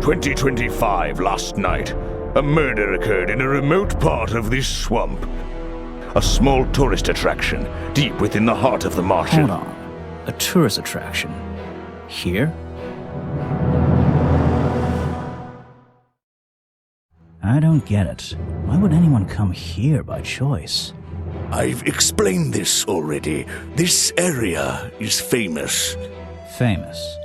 2025 last night, a murder occurred in a remote part of this swamp. A small tourist attraction, deep within the heart of the marsh. Hold on. A tourist attraction? Here? I don't get it. Why would anyone come here by choice? I've explained this already. This area is famous. Famous?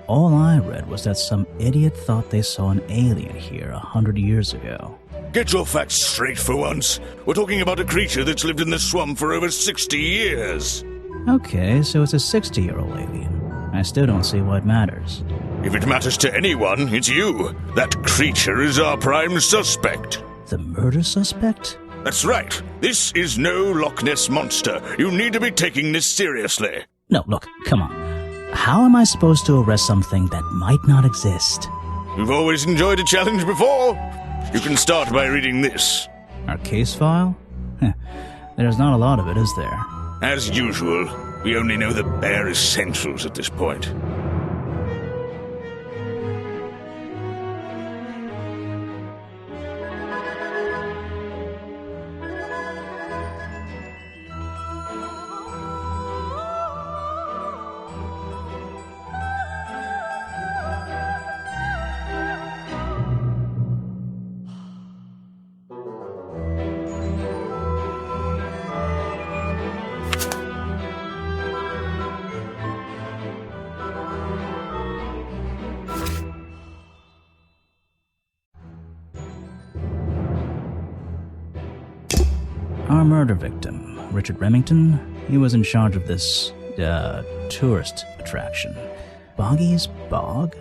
All I read was that some idiot thought they saw an alien here 100 years ago. Get your facts straight for once. We're talking about a creature that's lived in the swamp for over 60 years. Okay, so it's a 60-year-old alien. I still don't see why it matters. If it matters to anyone, it's you. That creature is our prime suspect. The murder suspect? That's right. This is no Loch Ness monster. You need to be taking this seriously. No, look, come on. How am I supposed to arrest something that might not exist? You've always enjoyed a challenge before. You can start by reading this. Our case file? There's not a lot of it, is there? As usual, we only know the bare essentials at this point. Our murder victim, Richard Remington, he was in charge of this, tourist attraction. Boggy's Bog?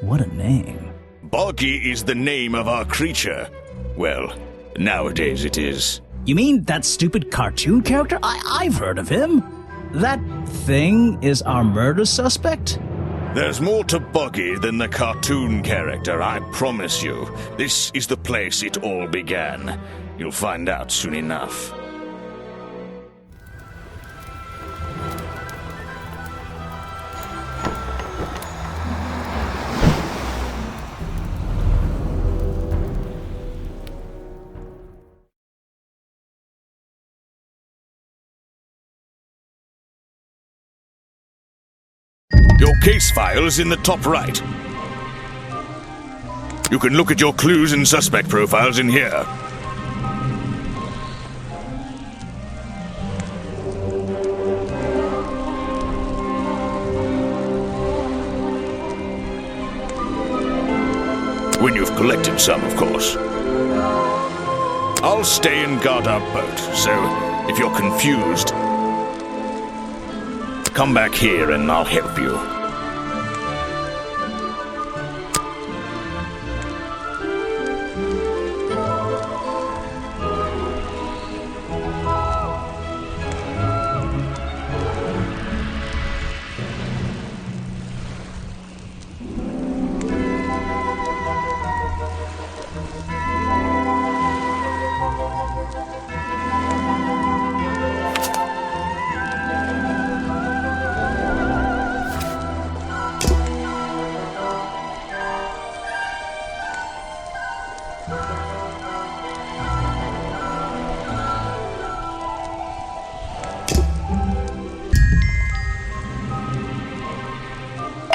What a name. Boggy is the name of our creature. Well, nowadays it is. You mean that stupid cartoon character? I've heard of him. That thing is our murder suspect? There's more to Boggy than the cartoon character, I promise you. This is the place it all began. You'll find out soon enough. Your case file is in the top right. You can look at your clues and suspect profiles in here. When you've collected some, of course. I'll stay and guard our boat, so if you're confused, come back here and I'll help you.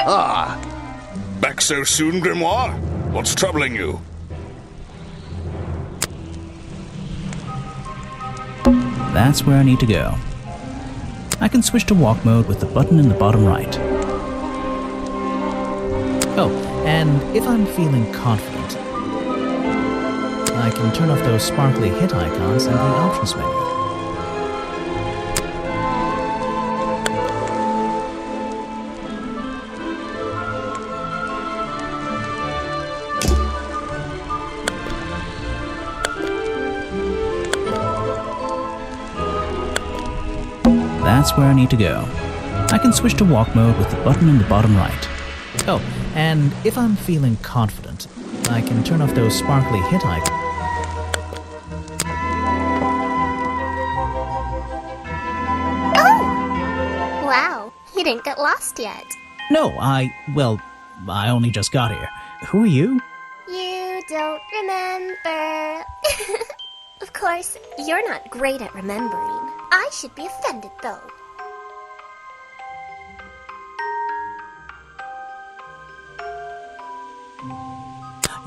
Ah, back so soon, Grimoire? What's troubling you? That's where I need to go. I can switch to walk mode with the button in the bottom right. Oh, and if I'm feeling confident, I can turn off those sparkly hit icons in the options menu. That's where I need to go. I can switch to walk mode with the button in the bottom right. Oh, and if I'm feeling confident, I can turn off those sparkly hit icons. Oh! Wow, you didn't get lost yet. No, I only just got here. Who are you? You don't remember. Of course, you're not great at remembering. I should be offended, though.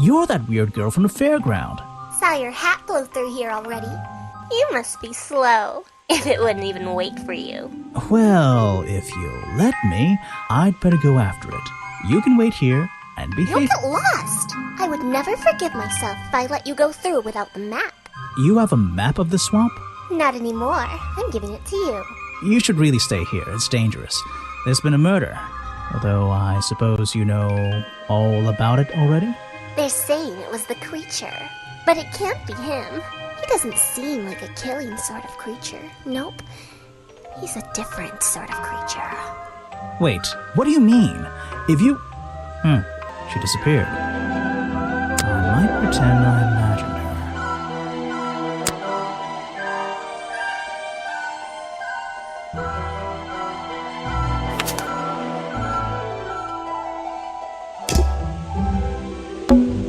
You're that weird girl from the fairground. Saw your hat blow through here already. You must be slow, if it wouldn't even wait for you. Well, if you'll let me, I'd better go after it. You can wait here and be You'll faithful. get lost. I would never forgive myself if I let you go through without the map. You have a map of the swamp? Not anymore. I'm giving it to you. You should really stay here. It's dangerous. There's been a murder. Although I suppose you know all about it already? They're saying it was the creature, but it can't be him. He doesn't seem like a killing sort of creature. Nope. He's a different sort of creature. Wait, what do you mean? If you... she disappeared. I might pretend I imagined her.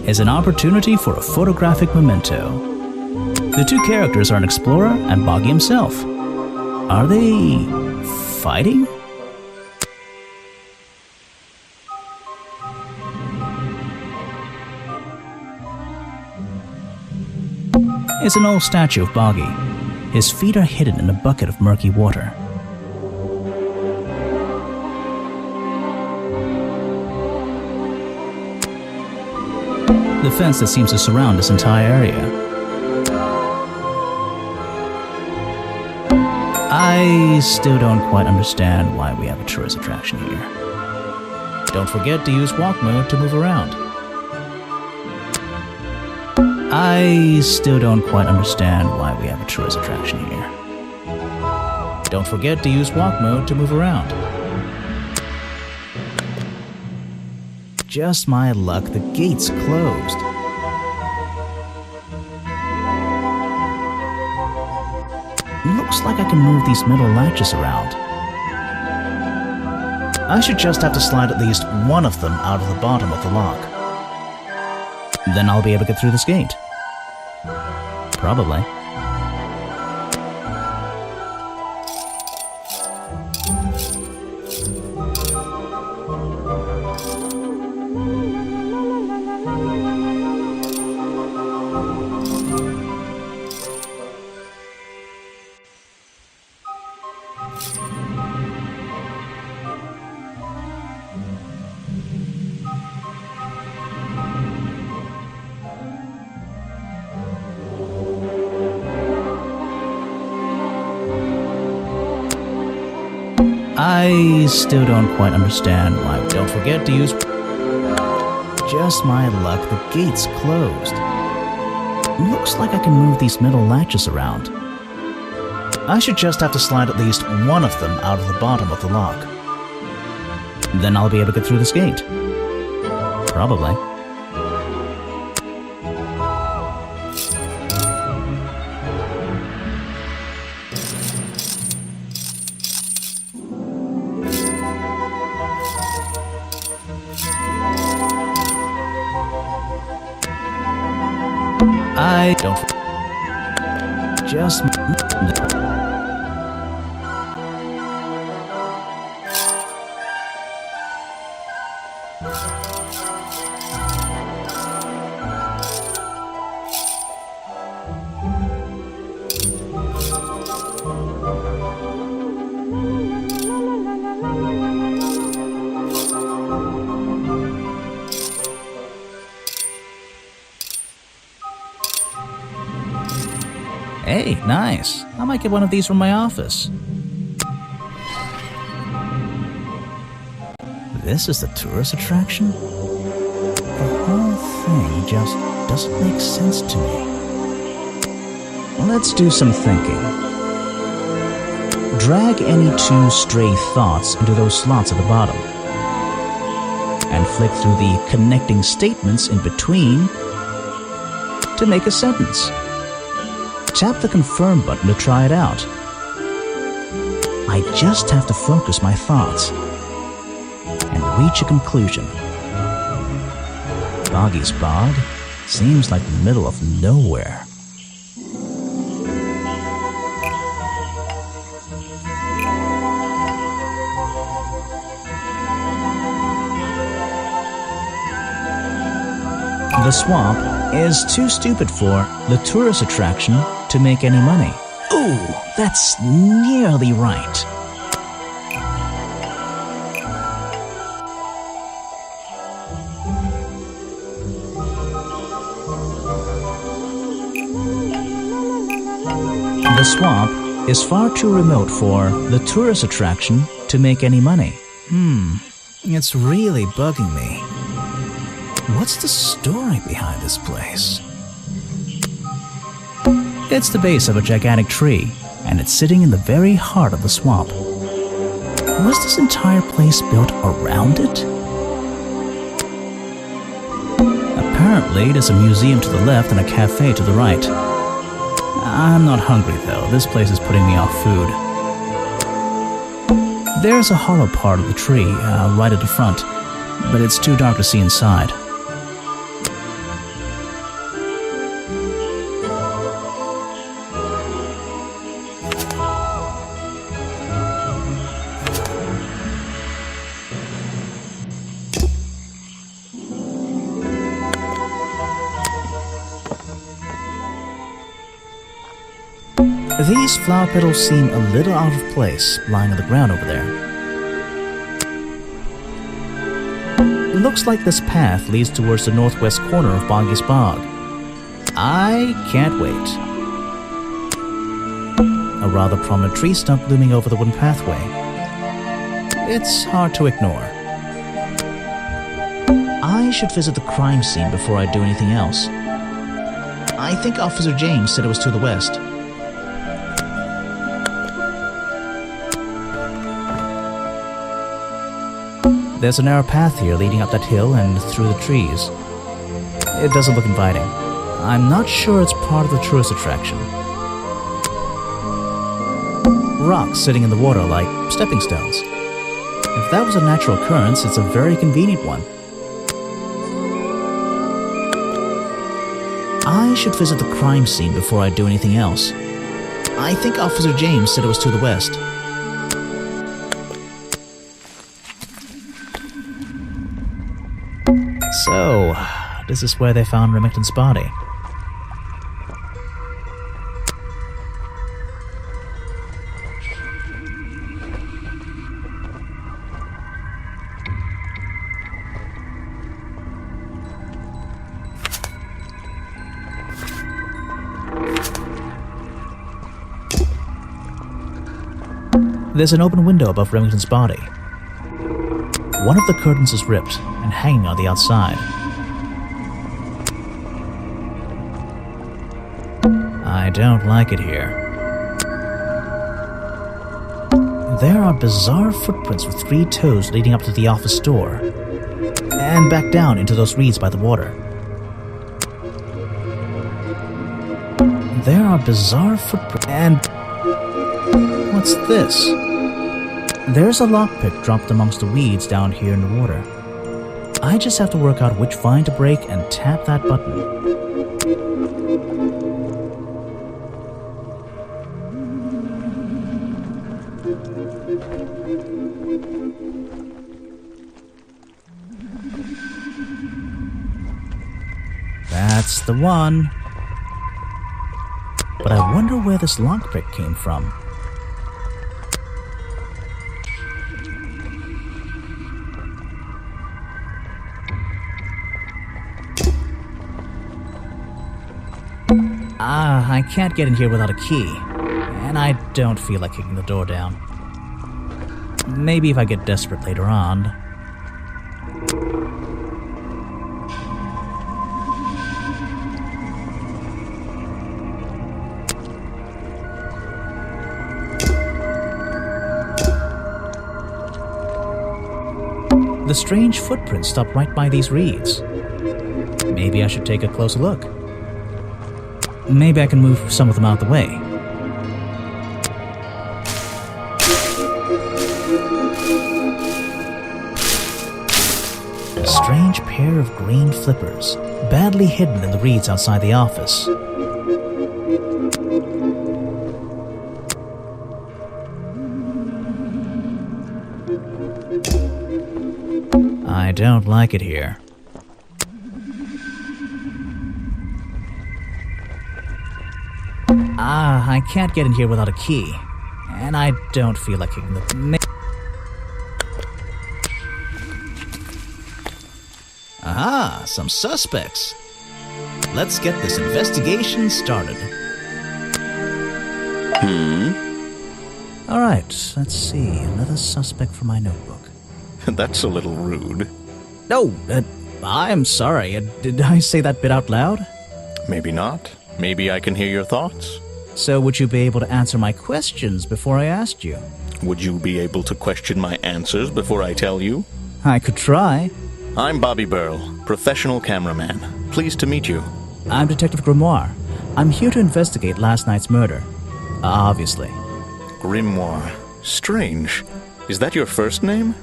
Is an opportunity for a photographic memento. The two characters are an explorer and Boggy himself. Are they fighting? It's an old statue of Boggy. His feet are hidden in a bucket of murky water. The fence that seems to surround this entire area. I still don't quite understand why we have a tourist attraction here. Don't forget to use walk mode to move around. I still don't quite understand why we have a tourist attraction here. Don't forget to use walk mode to move around. Just my luck, the gate's closed. Looks like I can move these metal latches around. I should just have to slide at least one of them out of the bottom of the lock. Then I'll be able to get through this gate. Probably. I still don't quite understand why. Don't forget to use... Just my luck, the gate's closed. Looks like I can move these metal latches around. I should just have to slide at least one of them out of the bottom of the lock. Then I'll be able to get through this gate. Probably. I don't... Just... Hey, nice. I might get one of these from my office. This is the tourist attraction? The whole thing just doesn't make sense to me. Let's do some thinking. Drag any two stray thoughts into those slots at the bottom. And flick through the connecting statements in between to make a sentence. Tap the confirm button to try it out. I just have to focus my thoughts and reach a conclusion. Boggy's bog seems like the middle of nowhere. The swamp is too stupid for the tourist attraction to make any money. Ooh, that's nearly right. The swamp is far too remote for the tourist attraction to make any money. It's really bugging me. What's the story behind this place? It's the base of a gigantic tree, and it's sitting in the very heart of the swamp. Was this entire place built around it? Apparently, there's a museum to the left and a cafe to the right. I'm not hungry though, this place is putting me off food. There's a hollow part of the tree, right at the front, but it's too dark to see inside. These flower petals seem a little out of place, lying on the ground over there. Looks like this path leads towards the northwest corner of Boggy's bog. I can't wait. A rather prominent tree stump looming over the wooden pathway. It's hard to ignore. I should visit the crime scene before I do anything else. I think Officer James said it was to the west. There's a narrow path here leading up that hill and through the trees. It doesn't look inviting. I'm not sure it's part of the tourist attraction. Rocks sitting in the water like stepping stones. If that was a natural occurrence, it's a very convenient one. I should visit the crime scene before I do anything else. I think Officer James said it was to the west. So, this is where they found Remington's body. There's an open window above Remington's body. One of the curtains is ripped and hanging on the outside. I don't like it here. There are bizarre footprints with 3 toes leading up to the office door and back down into those reeds by the water. There are bizarre footprints and... what's this? There's a lockpick dropped amongst the weeds down here in the water. I just have to work out which vine to break and tap that button. That's the one. But I wonder where this lockpick came from. I can't get in here without a key, and I don't feel like kicking the door down. Maybe if I get desperate later on. The strange footprints stop right by these reeds. Maybe I should take a closer look. Maybe I can move some of them out of the way. A strange pair of green flippers, badly hidden in the reeds outside the office. I don't like it here. I can't get in here without a key. And I don't feel like kicking the... Aha, some suspects. Let's get this investigation started. Alright, let's see. Another suspect for my notebook. That's a little rude. No, I'm sorry. Did I say that bit out loud? Maybe not. Maybe I can hear your thoughts. So would you be able to answer my questions before I asked you? Would you be able to question my answers before I tell you? I could try. I'm Bobby Burl, professional cameraman. Pleased to meet you. I'm Detective Grimoire. I'm here to investigate last night's murder. Obviously. Grimoire. Strange. Is that your first name?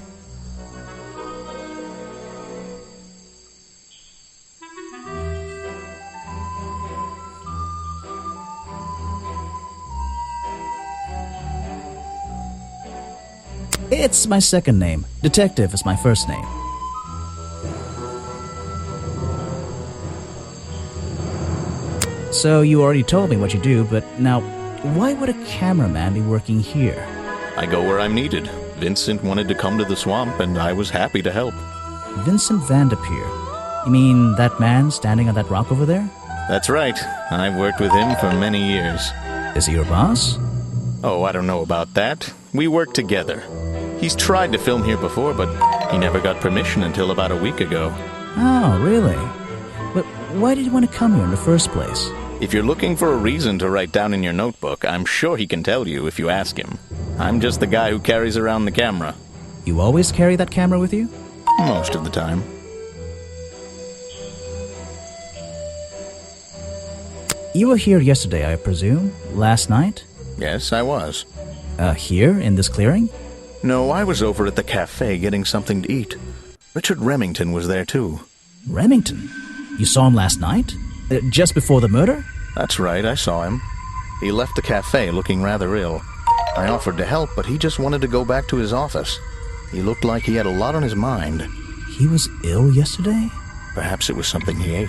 It's my second name. Detective is my first name. So you already told me what you do, but now, why would a cameraman be working here? I go where I'm needed. Vincent wanted to come to the swamp, and I was happy to help. Vincent Vanderpeer. You mean that man standing on that rock over there? That's right. I've worked with him for many years. Is he your boss? Oh, I don't know about that. We work together. He's tried to film here before, but he never got permission until about a week ago. Oh, really? But why did he want to come here in the first place? If you're looking for a reason to write down in your notebook, I'm sure he can tell you if you ask him. I'm just the guy who carries around the camera. You always carry that camera with you? Most of the time. You were here yesterday, I presume? Last night? Yes, I was. Here, in this clearing? No, I was over at the cafe getting something to eat. Richard Remington was there too. Remington? You saw him last night? Just before the murder? That's right, I saw him. He left the cafe looking rather ill. I offered to help, but he just wanted to go back to his office. He looked like he had a lot on his mind. He was ill yesterday? Perhaps it was something he ate.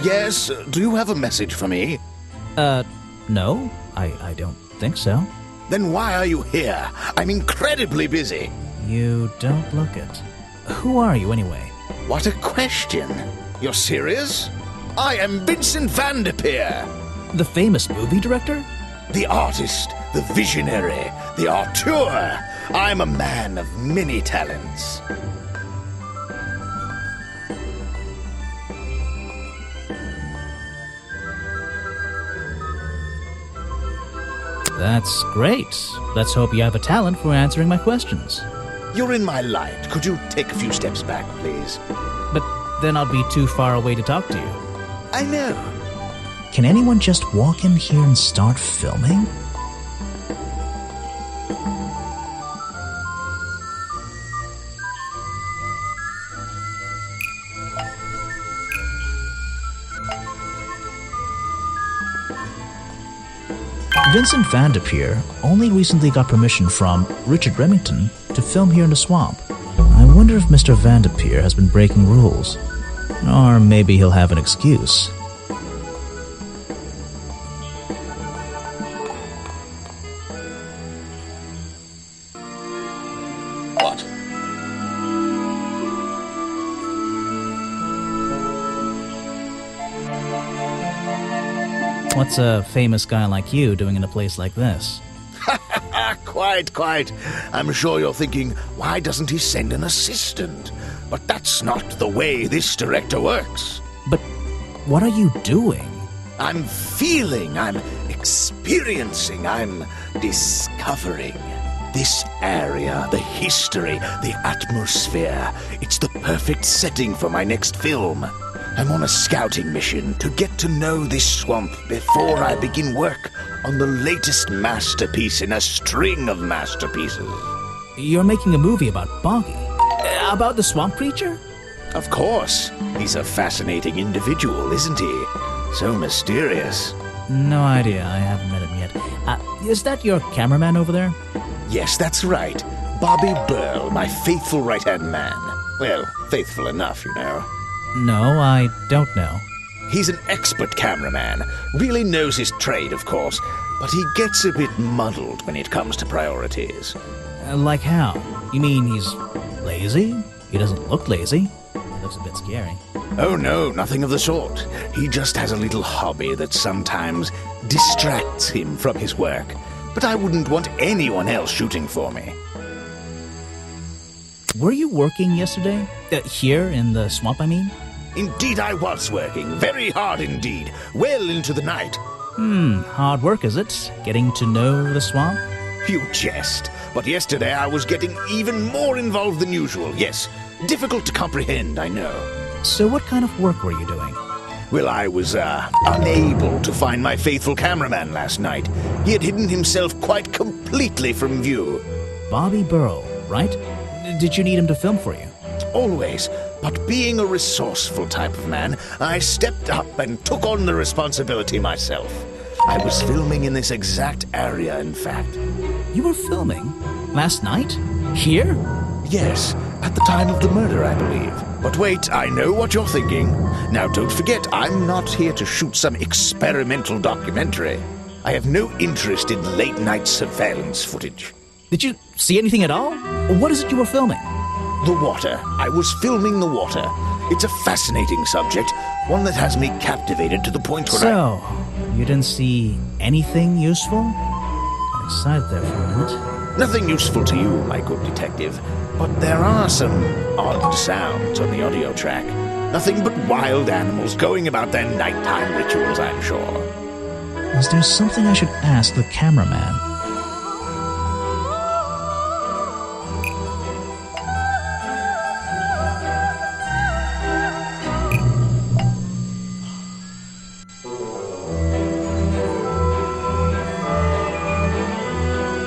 Yes, do you have a message for me? No, I don't think so. Then why are you here? I'm incredibly busy. You don't look it. Who are you, anyway? What a question. You're serious? I am Vincent Vanderpeer. The famous movie director? The artist, the visionary, the auteur. I'm a man of many talents. That's great. Let's hope you have a talent for answering my questions. You're in my light. Could you take a few steps back, please? But then I'll be too far away to talk to you. I know. Can anyone just walk in here and start filming? Vincent Vanderpeer only recently got permission from Richard Remington to film here in the swamp. I wonder if Mr. Vanderpeer has been breaking rules. Or maybe he'll have an excuse. What? What's a famous guy like you doing in a place like this? Quite. I'm sure you're thinking, why doesn't he send an assistant? But that's not the way this director works. But what are you doing? I'm feeling, I'm experiencing, I'm discovering. This area, the history, the atmosphere, it's the perfect setting for my next film. I'm on a scouting mission to get to know this swamp before I begin work on the latest masterpiece in a string of masterpieces. You're making a movie about Boggy? About the swamp creature? Of course. He's a fascinating individual, isn't he? So mysterious. No idea. I haven't met him yet. Is that your cameraman over there? Yes, that's right. Bobby Burl, my faithful right-hand man. Well, faithful enough, you know. No, I don't know. He's an expert cameraman. Really knows his trade, of course. But he gets a bit muddled when it comes to priorities. Like how? You mean he's lazy? He doesn't look lazy. He looks a bit scary. Oh no, nothing of the sort. He just has a little hobby that sometimes distracts him from his work. But I wouldn't want anyone else shooting for me. Were you working yesterday? Here in the swamp, I mean? Indeed I was working. Very hard indeed. Well into the night. Hard work, is it? Getting to know the swamp? You jest. But yesterday I was getting even more involved than usual. Yes, difficult to comprehend, I know. So what kind of work were you doing? Well, I was, unable to find my faithful cameraman last night. He had hidden himself quite completely from view. Bobby Burl, right? Did you need him to film for you? Always. But being a resourceful type of man, I stepped up and took on the responsibility myself. I was filming in this exact area, in fact. You were filming? Last night? Here? Yes, at the time of the murder, I believe. But wait, I know what you're thinking. Now, don't forget, I'm not here to shoot some experimental documentary. I have no interest in late-night surveillance footage. Did you see anything at all? What is it you were filming? The water. I was filming the water. It's a fascinating subject, one that has me captivated to the point where So, you didn't see anything useful? Got excited there for a minute. Nothing useful to you, my good detective, but there are some odd sounds on the audio track. Nothing but wild animals going about their nighttime rituals, I'm sure. Is there something I should ask the cameraman?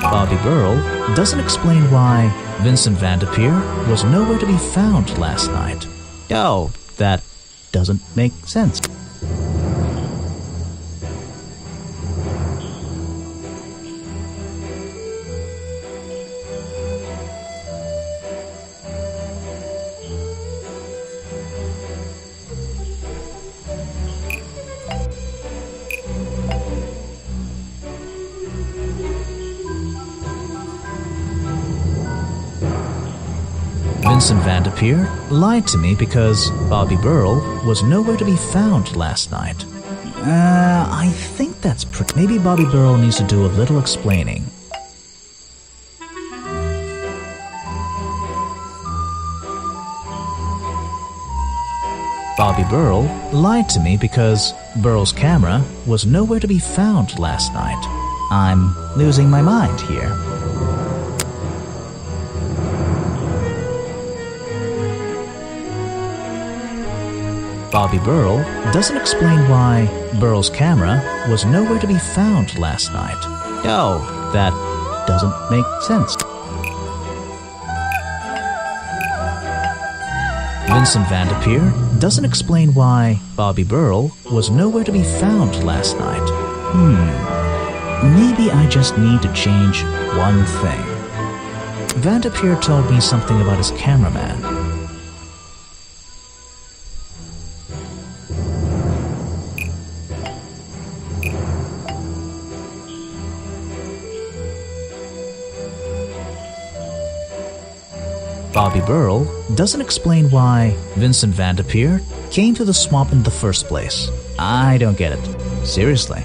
Bobby Burl doesn't explain why Vincent Van de Peer was nowhere to be found last night. Oh, that doesn't make sense. Vincent Van de Peer lied to me because Bobby Burl was nowhere to be found last night. I think that's maybe Bobby Burl needs to do a little explaining. Bobby Burl lied to me because Burl's camera was nowhere to be found last night. I'm losing my mind here. Bobby Burl doesn't explain why Burl's camera was nowhere to be found last night. Oh, that doesn't make sense. Vincent Van de Peer doesn't explain why Bobby Burl was nowhere to be found last night. Maybe I just need to change one thing. Van de Peer told me something about his cameraman. Bobby Burl doesn't explain why Vincent Van de Peer came to the swamp in the first place. I don't get it. Seriously.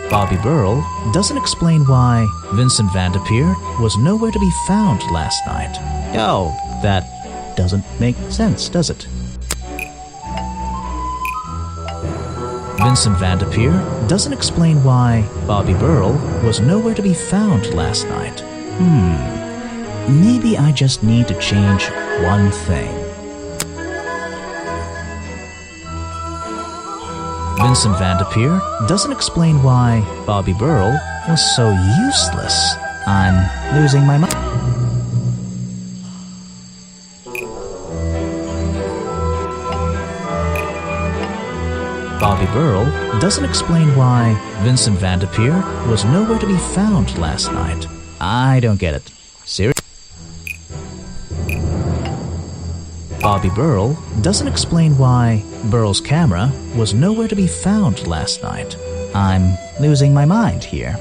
Bobby Burl doesn't explain why Vincent Van de Peer was nowhere to be found last night. Oh, That doesn't make sense, does it? Vincent Van de Peer doesn't explain why Bobby Burrell was nowhere to be found last night. Maybe I just need to change one thing. Vincent Van de Peer doesn't explain why Bobby Burrell was so useless. I'm losing my mind. Bobby Burrell doesn't explain why Vincent Van de Peer was nowhere to be found last night. I don't get it. Seriously? Bobby Burrell doesn't explain why Burrell's camera was nowhere to be found last night. I'm losing my mind here.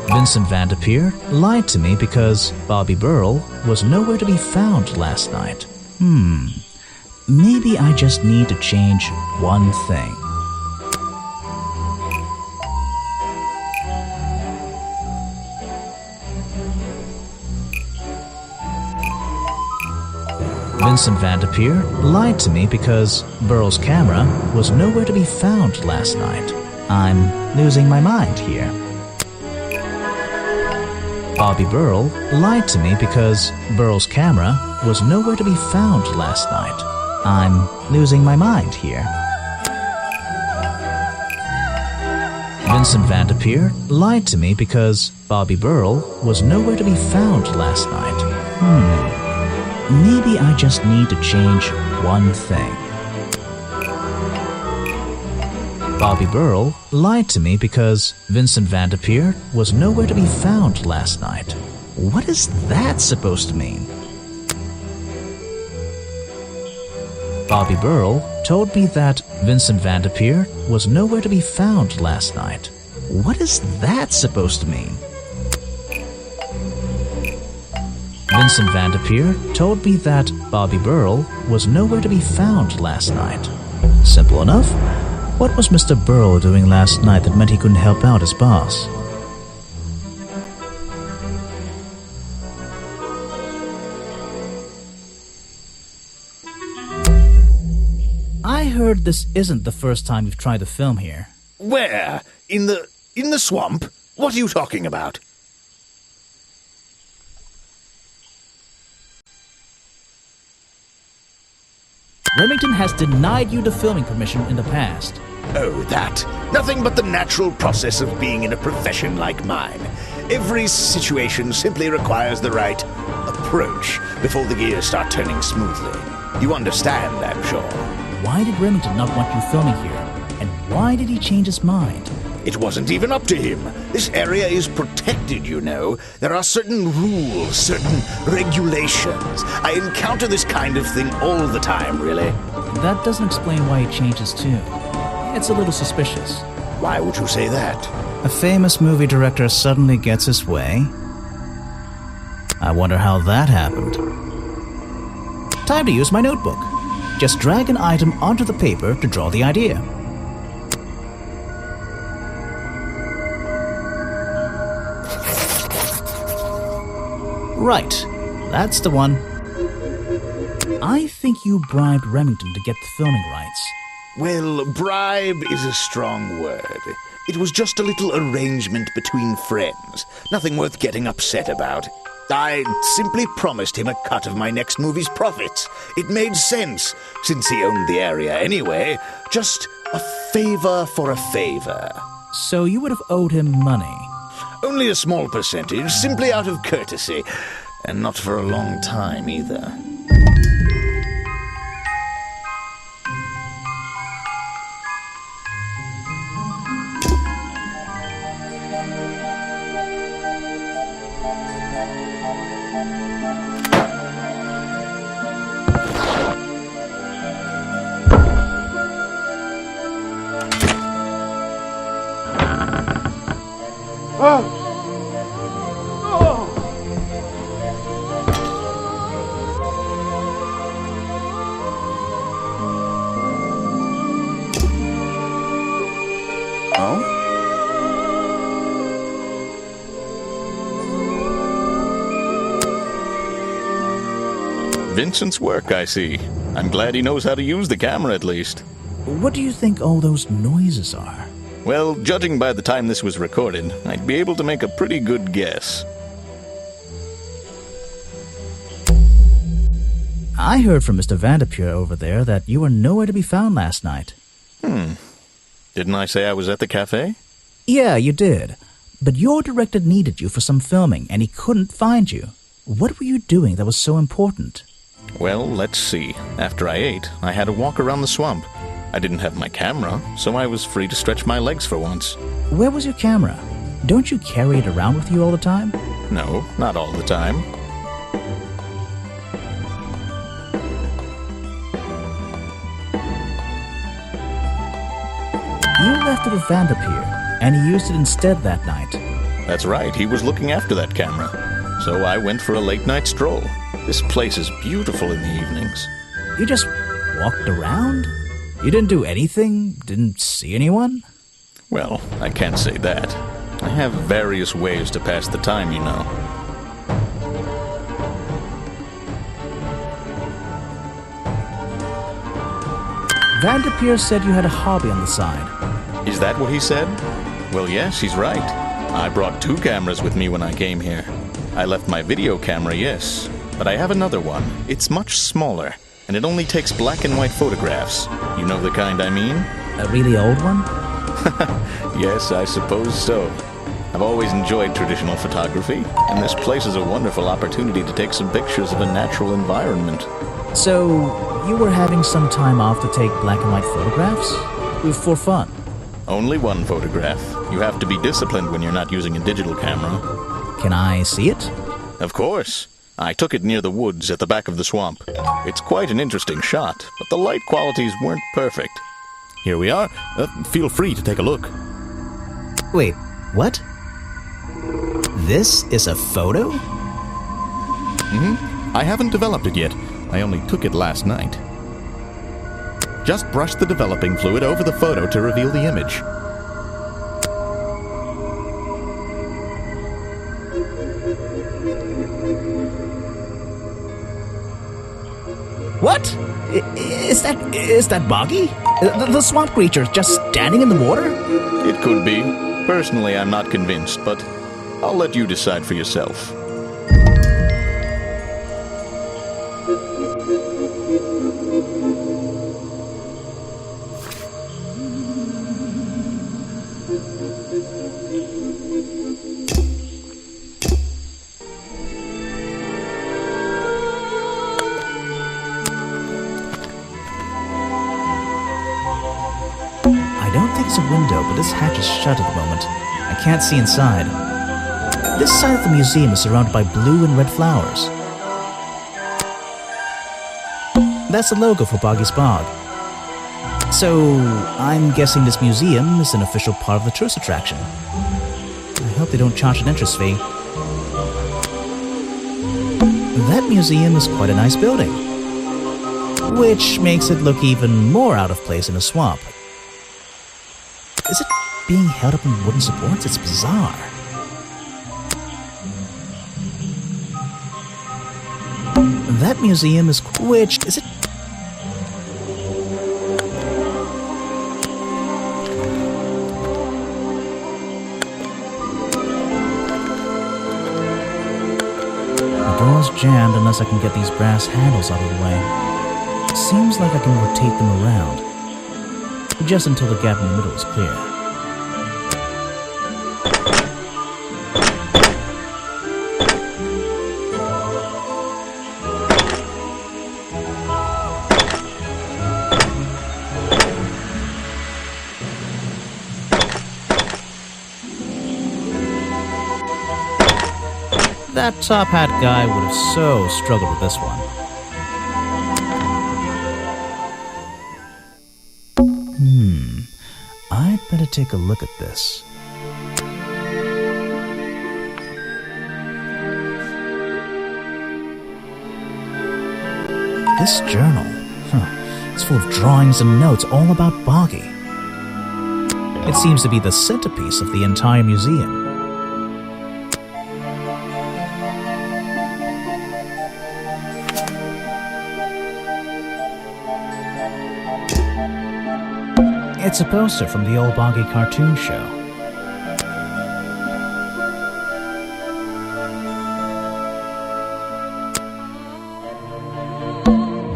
Vincent Van de Peer lied to me because Bobby Burrell was nowhere to be found last night. Maybe I just need to change one thing. Vincent Van de Peer lied to me because Burrell's camera was nowhere to be found last night. I'm losing my mind here. Bobby Burrell lied to me because Burrell's camera was nowhere to be found last night. I'm losing my mind here. Vincent Van de Peer lied to me because Bobby Burrell was nowhere to be found last night. Maybe I just need to change one thing. Bobby Burrell lied to me because Vincent Van de Peer was nowhere to be found last night. What is that supposed to mean? Bobby Burrell told me that Vincent Van de Peer was nowhere to be found last night. What is that supposed to mean? Vincent Van de Peer told me that Bobby Burrell was nowhere to be found last night. Simple enough. What was Mr. Burrell doing last night that meant he couldn't help out his boss? I heard this isn't the first time you've tried to film here. Where? In the swamp? What are you talking about? Remington has denied you the filming permission in the past. Oh, that. Nothing but the natural process of being in a profession like mine. Every situation simply requires the right approach before the gears start turning smoothly. You understand, I'm sure. Why did Remington not want you filming here? And why did he change his mind? It wasn't even up to him. This area is protected, you know. There are certain rules, certain regulations. I encounter this kind of thing all the time, really. That doesn't explain why he changed his tune. It's a little suspicious. Why would you say that? A famous movie director suddenly gets his way. I wonder how that happened. Time to use my notebook. Just drag an item onto the paper to draw the idea. Right, that's the one. I think you bribed Remington to get the filming rights. Well, bribe is a strong word. It was just a little arrangement between friends. Nothing worth getting upset about. I simply promised him a cut of my next movie's profits. It made sense, since he owned the area anyway. Just a favor for a favor. So you would have owed him money? Only a small percentage, simply out of courtesy. And not for a long time, either. Vincent's work, I see. I'm glad he knows how to use the camera at least. What do you think all those noises are? Well, judging by the time this was recorded, I'd be able to make a pretty good guess. I heard from Mr. Vanderpure over there that you were nowhere to be found last night. Didn't I say I was at the cafe? Yeah, you did. But your director needed you for some filming, and he couldn't find you. What were you doing that was so important? Well, let's see. After I ate, I had a walk around the swamp. I didn't have my camera, so I was free to stretch my legs for once. Where was your camera? Don't you carry it around with you all the time? No, not all the time. You left it with Vanderpure, and he used it instead that night. That's right, he was looking after that camera. So I went for a late-night stroll. This place is beautiful in the evenings. You just walked around? You didn't do anything? Didn't see anyone? Well, I can't say that. I have various ways to pass the time, you know. Vanderpure said you had a hobby on the side. Is that what he said? Well, yes, he's right. I brought 2 cameras with me when I came here. I left my video camera, yes, but I have another one. It's much smaller, and it only takes black and white photographs. You know the kind I mean? A really old one? Yes, I suppose so. I've always enjoyed traditional photography, and this place is a wonderful opportunity to take some pictures of a natural environment. So, you were having some time off to take black and white photographs? For fun? Only one photograph. You have to be disciplined when you're not using a digital camera. Can I see it? Of course. I took it near the woods at the back of the swamp. It's quite an interesting shot, but the light qualities weren't perfect. Here we are. Feel free to take a look. Wait, what? This is a photo? I haven't developed it yet. I only took it last night. Just brush the developing fluid over the photo to reveal the image. What? Is that Boggy? The swamp creature just standing in the water? It could be. Personally, I'm not convinced, but I'll let you decide for yourself. I don't think it's a window, but this hatch is shut at the moment. I can't see inside. This side of the museum is surrounded by blue and red flowers. That's the logo for Boggy's Bog. So, I'm guessing this museum is an official part of the tourist attraction. I hope they don't charge an entrance fee. That museum is quite a nice building, which makes it look even more out of place in a swamp. Is it being held up on wooden supports? It's bizarre. That museum is... which... is it... The door's jammed unless I can get these brass handles out of the way. Seems like I can rotate them around. Just until the gap in the middle is clear. That top hat guy would have so struggled with this one. I'd better take a look at this. This journal, it's full of drawings and notes all about Boggy. It seems to be the centerpiece of the entire museum. It's a poster from the old Boggy cartoon show.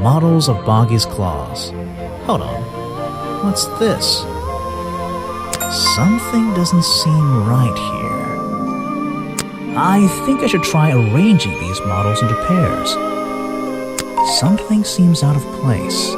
Models of Boggy's claws. Hold on. What's this? Something doesn't seem right here. I think I should try arranging these models into pairs. Something seems out of place.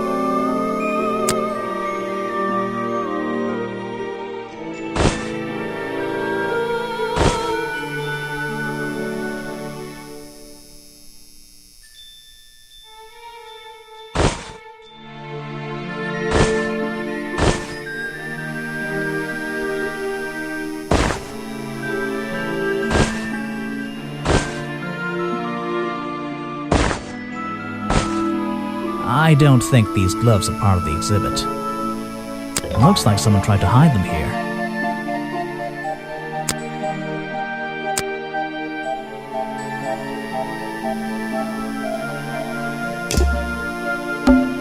I don't think these gloves are part of the exhibit. It looks like someone tried to hide them here.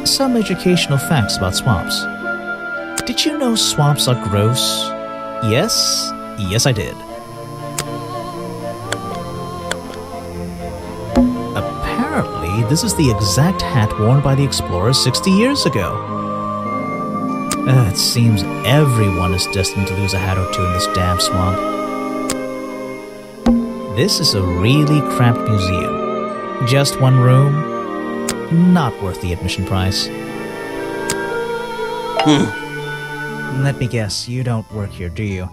Some educational facts about swamps. Did you know swamps are gross? Yes? Yes, I did. Apparently, this is the exact hat worn by the explorers 60 years ago. It seems everyone is destined to lose a hat or two in this damn swamp. This is a really cramped museum. Just one room. Not worth the admission price. Let me guess, you don't work here, do you?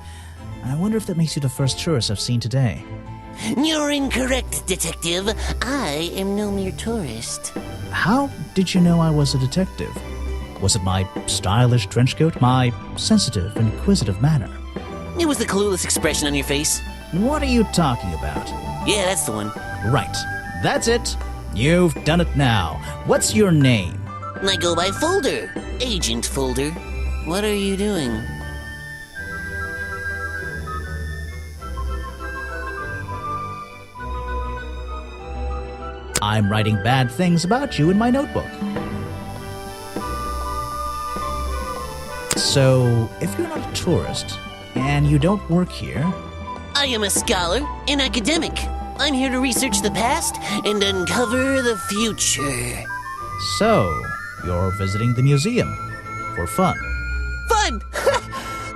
I wonder if that makes you the first tourist I've seen today. You're incorrect, detective. I am no mere tourist. How did you know I was a detective? Was it my stylish trench coat? My sensitive, inquisitive manner? It was the clueless expression on your face. What are you talking about? Yeah, that's the one. Right. That's it. You've done it now. What's your name? I go by Folder. Agent Folder. What are you doing? I'm writing bad things about you in my notebook. So, if you're not a tourist, and you don't work here... I am a scholar, an academic. I'm here to research the past and uncover the future. So, you're visiting the museum. For fun. Fun!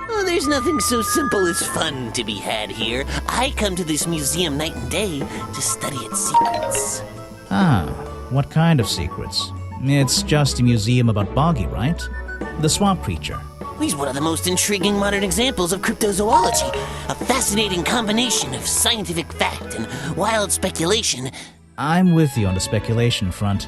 Oh, there's nothing so simple as fun to be had here. I come to this museum night and day to study its secrets. Ah, what kind of secrets? It's just a museum about Boggy, right? The swamp creature. He's one of the most intriguing modern examples of cryptozoology. A fascinating combination of scientific fact and wild speculation. I'm with you on the speculation front.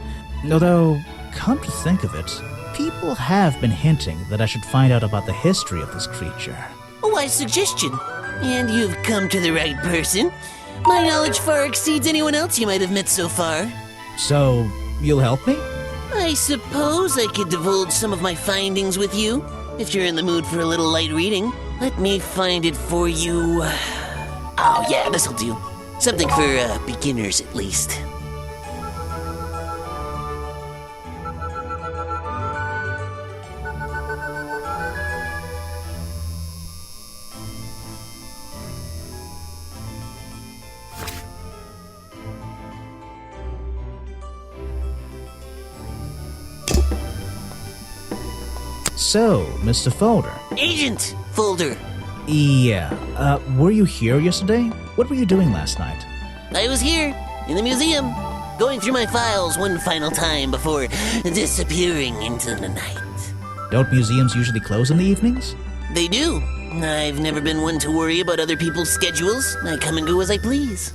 Although, come to think of it, people have been hinting that I should find out about the history of this creature. A wise suggestion. And you've come to the right person. My knowledge far exceeds anyone else you might have met so far. So, you'll help me? I suppose I could divulge some of my findings with you, if you're in the mood for a little light reading. Let me find it for you. Oh yeah, this'll do. Something for beginners at least. So, Mr. Folder. Agent Folder. Yeah, were you here yesterday? What were you doing last night? I was here, in the museum, going through my files one final time before disappearing into the night. Don't museums usually close in the evenings? They do. I've never been one to worry about other people's schedules. I come and go as I please.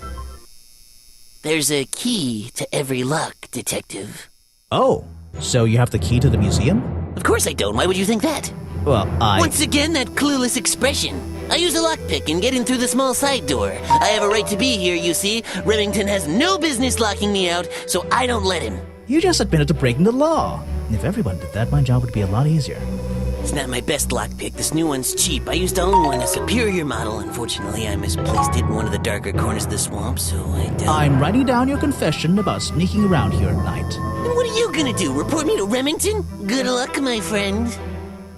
There's a key to every lock, Detective. Oh, so you have the key to the museum? Of course I don't. Why would you think that? Well, Once again, that clueless expression. I use a lockpick and get in through the small side door. I have a right to be here, you see. Remington has no business locking me out, so I don't let him. You just admitted to breaking the law. If everyone did that, my job would be a lot easier. It's not my best lockpick. This new one's cheap. I used to own one, a superior model. Unfortunately, I misplaced it in one of the darker corners of the swamp, so I don't... I'm writing down your confession about sneaking around here at night. And what are you gonna do, report me to Remington? Good luck, my friend.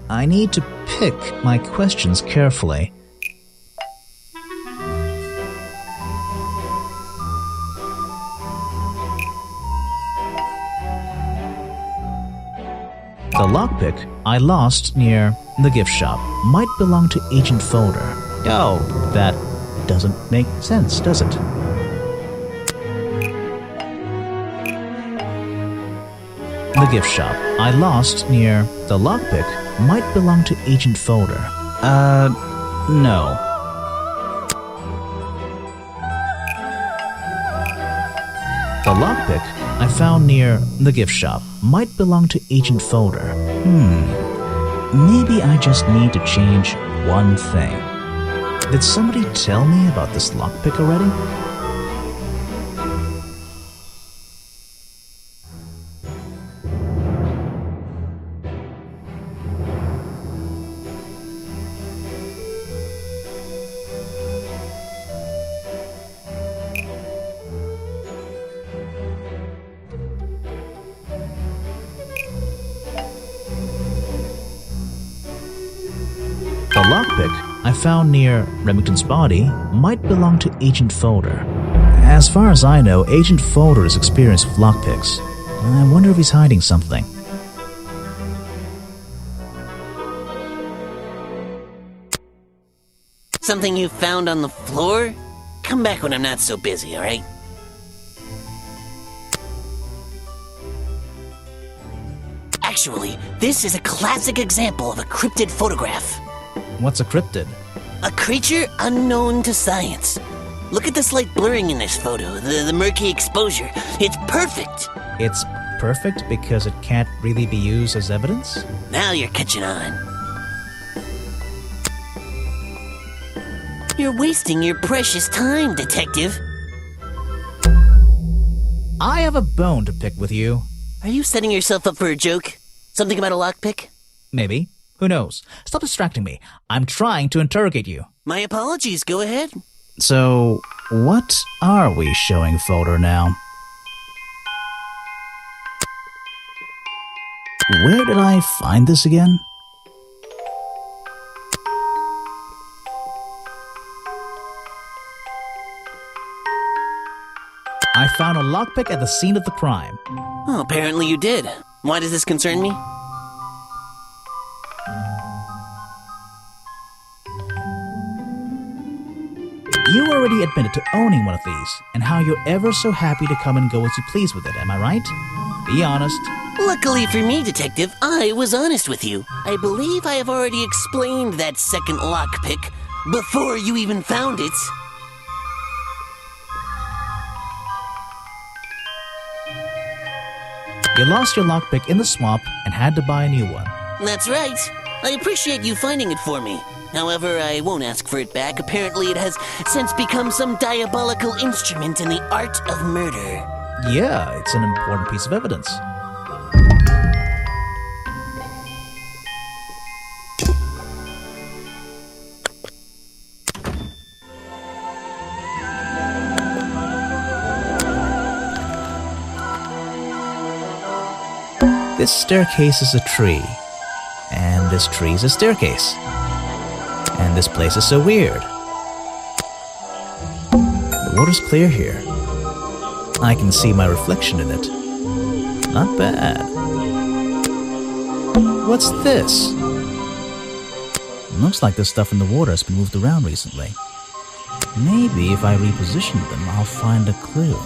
I need to pick my questions carefully. The lockpick I lost near the gift shop might belong to Agent Folder. Oh, that doesn't make sense, does it? The gift shop I lost near the lockpick might belong to Agent Folder. No. The lockpick I found near the gift shop might belong to Agent Folder. Maybe I just need to change one thing. Did somebody tell me about this lockpick already? The lockpick I found near Remington's body might belong to Agent Folder. As far as I know, Agent Folder is experienced with lockpicks. I wonder if he's hiding something. Something you found on the floor? Come back when I'm not so busy, alright? Actually, this is a classic example of a cryptid photograph. What's a cryptid? A creature unknown to science. Look at the slight blurring in this photo, the murky exposure. It's perfect! It's perfect because it can't really be used as evidence? Now you're catching on. You're wasting your precious time, detective. I have a bone to pick with you. Are you setting yourself up for a joke? Something about a lockpick? Maybe. Who knows? Stop distracting me. I'm trying to interrogate you. My apologies, go ahead. So, what are we showing Folder now? Where did I find this again? I found a lockpick at the scene of the crime. Oh, apparently you did. Why does this concern me? You already admitted to owning one of these, and how you're ever so happy to come and go as you please with it, am I right? Be honest. Luckily for me, detective, I was honest with you. I believe I have already explained that second lockpick before you even found it. You lost your lockpick in the swamp and had to buy a new one. That's right. I appreciate you finding it for me. However, I won't ask for it back. Apparently it has since become some diabolical instrument in the art of murder. Yeah, it's an important piece of evidence. This staircase is a tree, and this tree is a staircase, and this place is so weird. The water's clear here. I can see my reflection in it. Not bad. What's this? Looks like the stuff in the water has been moved around recently. Maybe if I reposition them, I'll find a clue.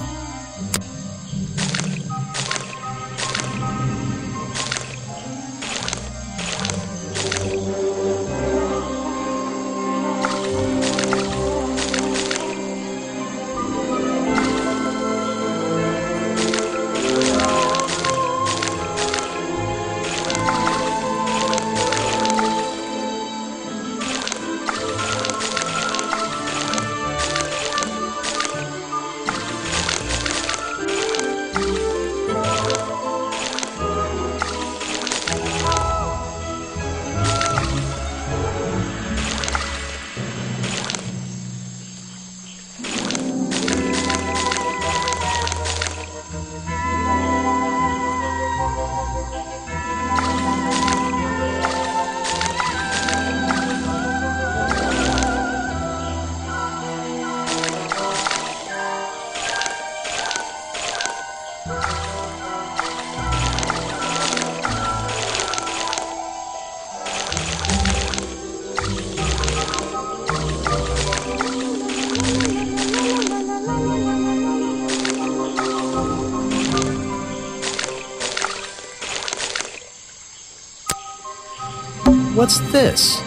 What's this?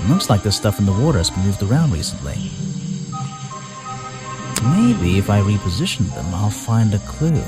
Looks like the stuff in the water has been moved around recently. Maybe if I reposition them, I'll find a clue.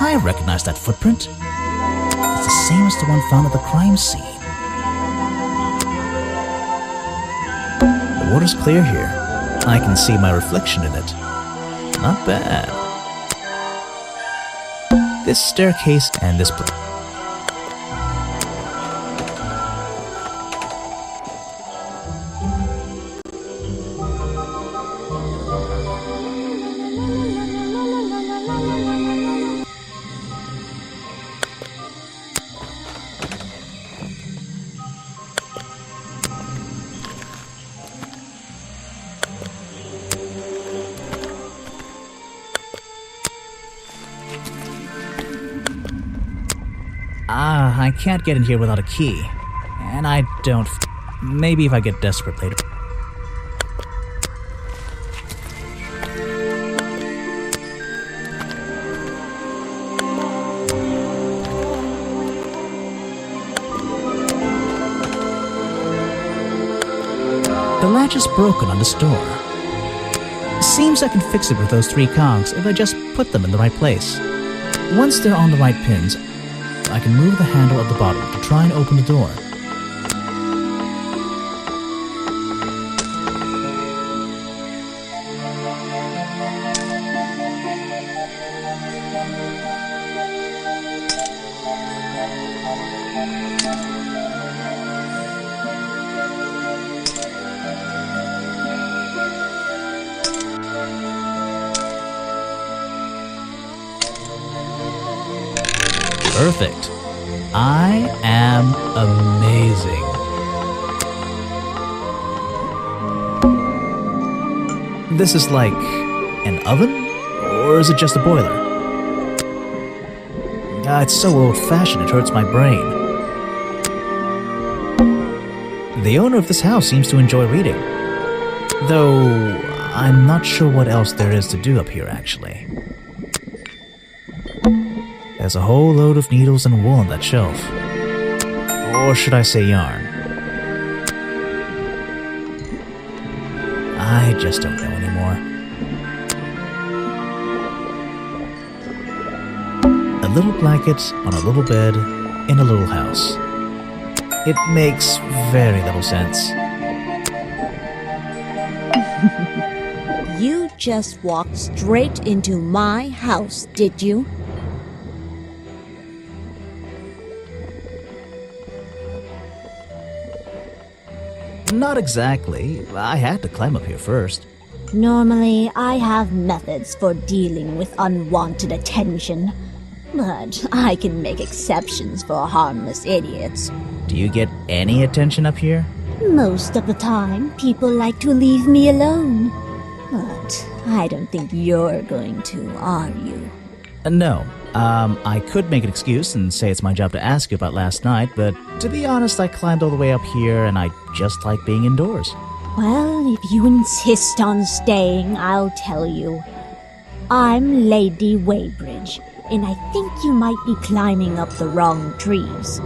I recognize that footprint. It's the same as the one found at the crime scene. The water's clear here. I can see my reflection in it. Not bad. This staircase and this... I can't get in here without a key. And I don't... Maybe if I get desperate later. The latch is broken on this door. Seems I can fix it with those 3 cogs if I just put them in the right place. Once they're on the right pins, I can move the handle at the bottom to try and open the door. Perfect. I am amazing. This is like an oven? Or is it just a boiler? It's so old-fashioned it hurts my brain. The owner of this house seems to enjoy reading. Though, I'm not sure what else there is to do up here, actually. There's a whole load of needles and wool on that shelf. Or should I say yarn? I just don't know anymore. A little blanket on a little bed in a little house. It makes very little sense. You just walked straight into my house, did you? Not exactly. I had to climb up here first. Normally, I have methods for dealing with unwanted attention, but I can make exceptions for harmless idiots. Do you get any attention up here? Most of the time, people like to leave me alone. But I don't think you're going to, are you? No. I could make an excuse and say it's my job to ask you about last night, but to be honest, I climbed all the way up here and I just like being indoors. Well, if you insist on staying, I'll tell you. I'm Lady Weybridge, and I think you might be climbing up the wrong trees.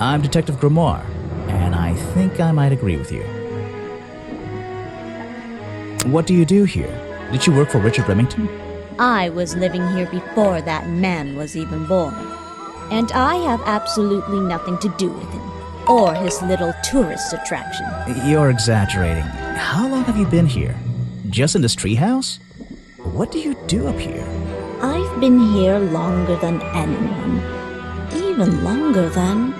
I'm Detective Grimoire, and I think I might agree with you. What do you do here? Did you work for Richard Remington? I was living here before that man was even born, and I have absolutely nothing to do with him, or his little tourist attraction. You're exaggerating. How long have you been here? Just in this treehouse? What do you do up here? I've been here longer than anyone. Even longer than,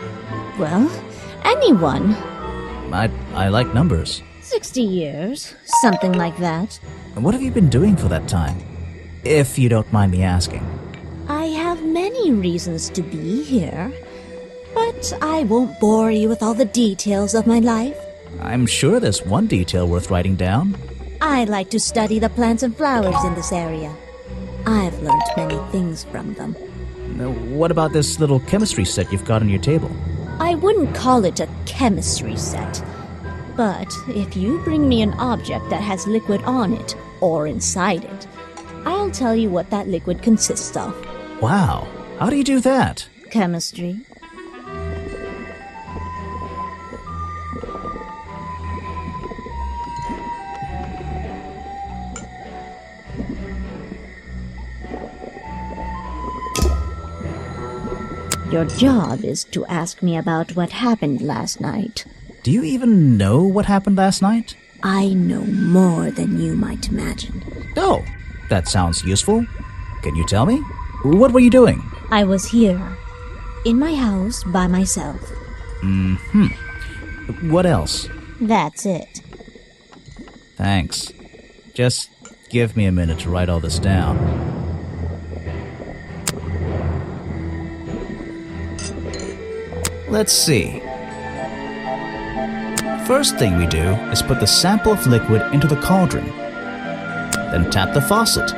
well, anyone. I like numbers. 60 years, something like that. What have you been doing for that time? if you don't mind me asking? I have many reasons to be here, but I won't bore you with all the details of my life. I'm sure there's one detail worth writing down. I like to study the plants and flowers in this area. I've learned many things from them. What about this little chemistry set you've got on your table? I wouldn't call it a chemistry set, but if you bring me an object that has liquid on it or inside it, I'll tell you what that liquid consists of. Wow, how do you do that? Chemistry. Your job is to ask me about what happened last night. Do you even know what happened last night? I know more than you might imagine. Oh, that sounds useful. Can you tell me? What were you doing? I was here, in my house, by myself. What else? That's it. Thanks. Just give me a minute to write all this down. Let's see. First thing we do is put the sample of liquid into the cauldron. Then tap the faucet.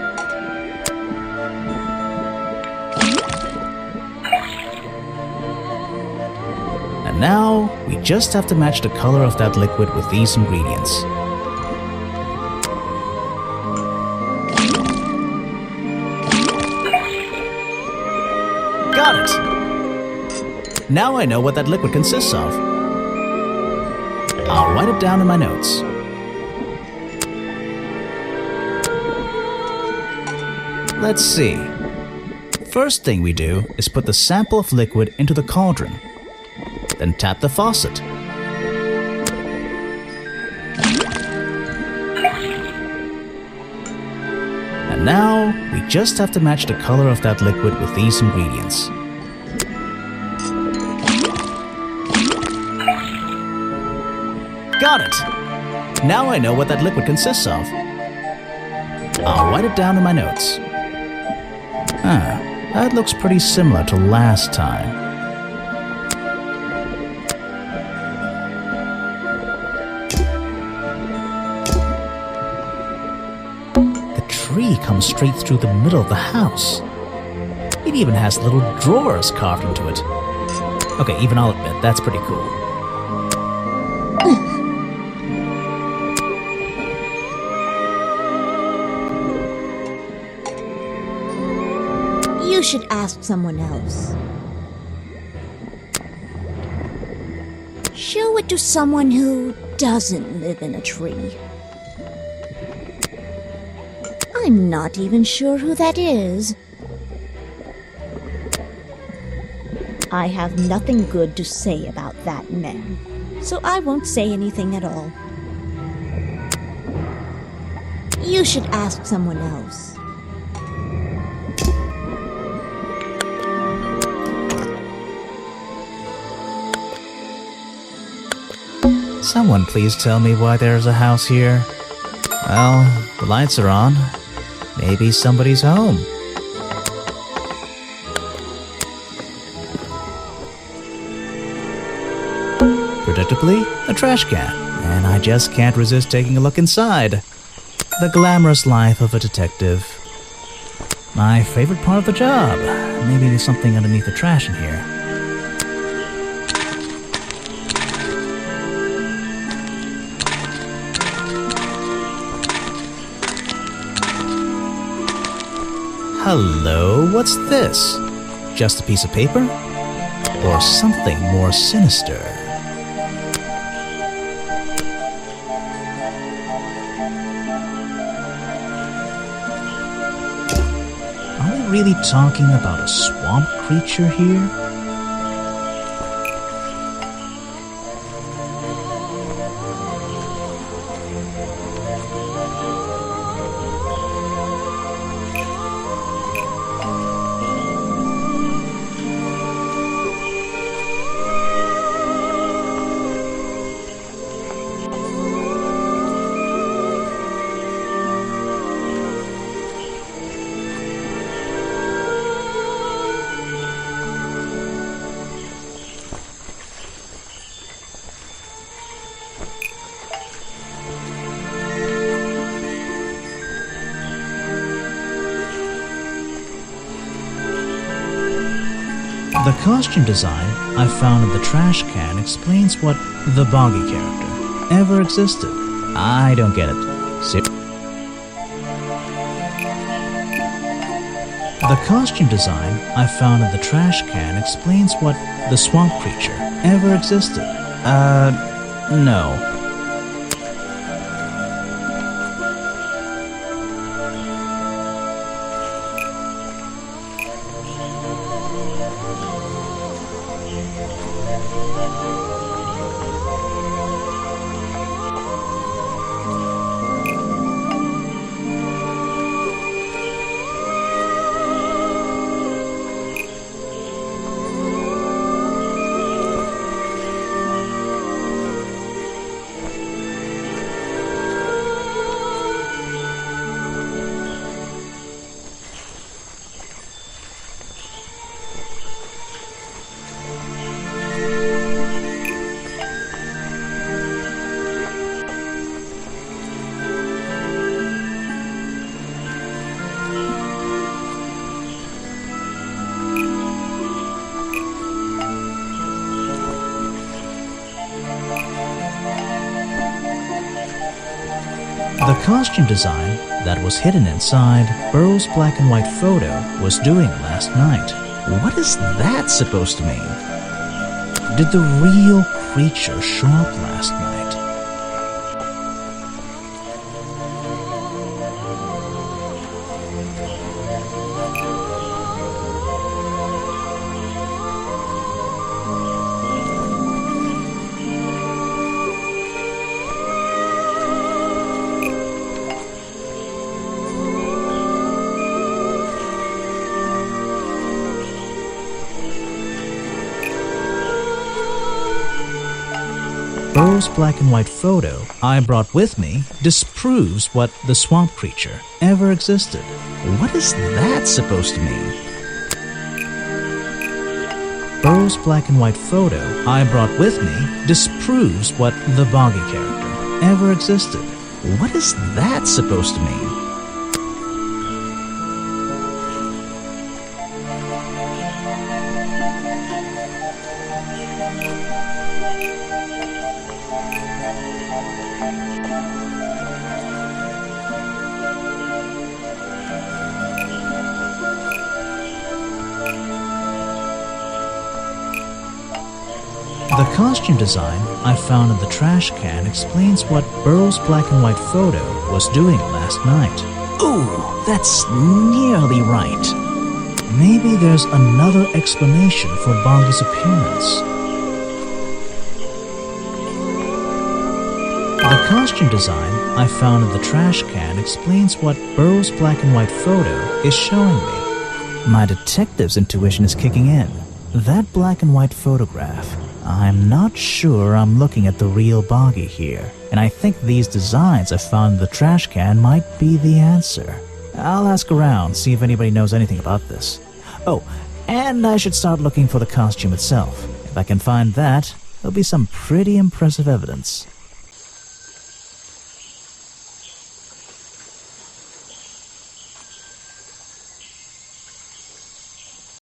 And now, we just have to match the color of that liquid with these ingredients. Got it! Now I know what that liquid consists of. I'll write it down in my notes. Let's see. First thing we do is put the sample of liquid into the cauldron. Then tap the faucet. And now, we just have to match the color of that liquid with these ingredients. Got it! Now I know what that liquid consists of. I'll write it down in my notes. That looks pretty similar to last time. The tree comes straight through the middle of the house. It even has little drawers carved into it. Okay, even I'll admit, that's pretty cool. You should ask someone else. Show it to someone who doesn't live in a tree. I'm not even sure who that is. I have nothing good to say about that man, so I won't say anything at all. You should ask someone else. Someone please tell me why there's a house here. Well, the lights are on. Maybe somebody's home. Predictably, a trash can, and I just can't resist taking a look inside. The glamorous life of a detective. My favorite part of the job. Maybe there's something underneath the trash in here. Hello, what's this? Just a piece of paper? Or something more sinister? Are we really talking about a swamp creature here? The costume design I found in the trash can explains what the Boggy character ever existed. I don't get it. The costume design I found in the trash can explains what the swamp creature ever existed. No. The costume design that was hidden inside Burrow's black and white photo was doing last night. What is that supposed to mean? Did the real creature show up last night? Burrow's black and white photo I brought with me disproves what the swamp creature ever existed. What is that supposed to mean? Burrow's black and white photo I brought with me disproves what the Boggy character ever existed. What is that supposed to mean? The costume design I found in the trash can explains what Burrow's black and white photo was doing last night. Ooh, that's nearly right. Maybe there's another explanation for Boggy's appearance. The costume design I found in the trash can explains what Burrow's black and white photo is showing me. My detective's intuition is kicking in. That black and white photograph. I'm not sure I'm looking at the real Boggy here, and I think these designs I found in the trash can might be the answer. I'll ask around, see if anybody knows anything about this. Oh, and I should start looking for the costume itself. If I can find that, there'll be some pretty impressive evidence.